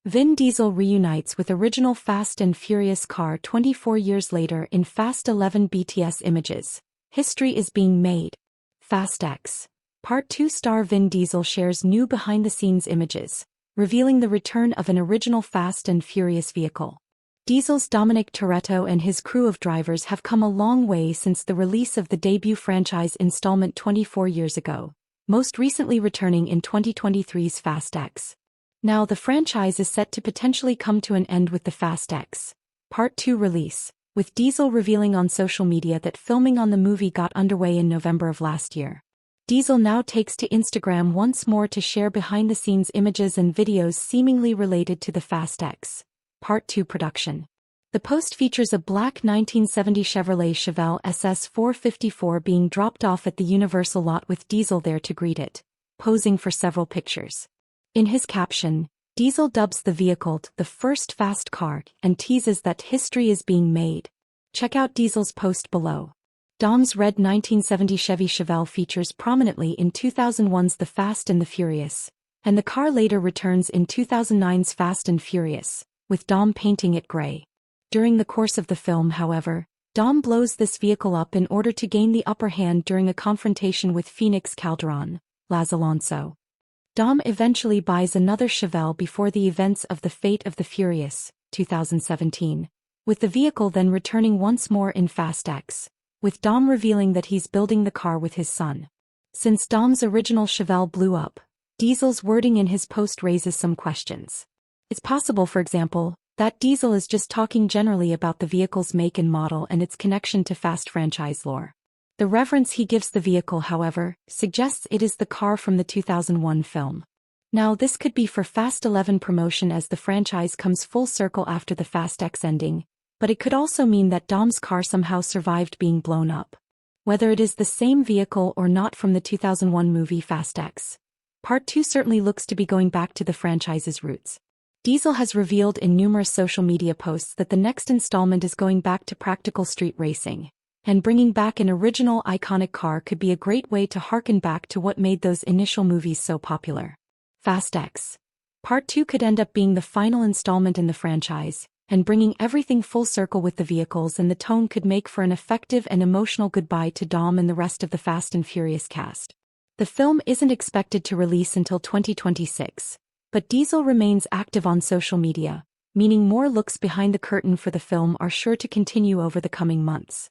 Vin Diesel reunites with original Fast and Furious car 24 years later in Fast 11 BTS images. History is being made. Fast X. Part 2 star Vin Diesel shares new behind-the-scenes images, revealing the return of an original Fast and Furious vehicle. Diesel's Dominic Toretto and his crew of drivers have come a long way since the release of the debut franchise installment 24 years ago, most recently returning in 2023's Fast X. Now the franchise is set to potentially come to an end with the Fast X Part 2 release, with Diesel revealing on social media that filming on the movie got underway in November of last year. Diesel now takes to Instagram once more to share behind-the-scenes images and videos seemingly related to the Fast X Part 2 production. The post features a black 1970 Chevrolet Chevelle SS 454 being dropped off at the Universal lot with Diesel there to greet it, posing for several pictures. In his caption, Diesel dubs the vehicle the first fast car and teases that history is being made. Check out Diesel's post below. Dom's red 1970 Chevy Chevelle features prominently in 2001's The Fast and the Furious, and the car later returns in 2009's Fast and Furious, with Dom painting it gray. During the course of the film, however, Dom blows this vehicle up in order to gain the upper hand during a confrontation with Phoenix Calderon, Laz Alonso. Dom eventually buys another Chevelle before the events of The Fate of the Furious, 2017, with the vehicle then returning once more in Fast X, with Dom revealing that he's building the car with his son. Since Dom's original Chevelle blew up, Diesel's wording in his post raises some questions. It's possible, for example, that Diesel is just talking generally about the vehicle's make and model and its connection to Fast franchise lore. The reference he gives the vehicle, however, suggests it is the car from the 2001 film. Now this could be for Fast 11 promotion as the franchise comes full circle after the Fast X ending, but it could also mean that Dom's car somehow survived being blown up. Whether it is the same vehicle or not from the 2001 movie Fast X Part 2 certainly looks to be going back to the franchise's roots. Diesel has revealed in numerous social media posts that the next installment is going back to practical street racing, and bringing back an original iconic car could be a great way to harken back to what made those initial movies so popular. Fast X Part 2 could end up being the final installment in the franchise, and bringing everything full circle with the vehicles, and the tone could make for an effective and emotional goodbye to Dom and the rest of the Fast and Furious cast. The film isn't expected to release until 2026, but Diesel remains active on social media, meaning more looks behind the curtain for the film are sure to continue over the coming months.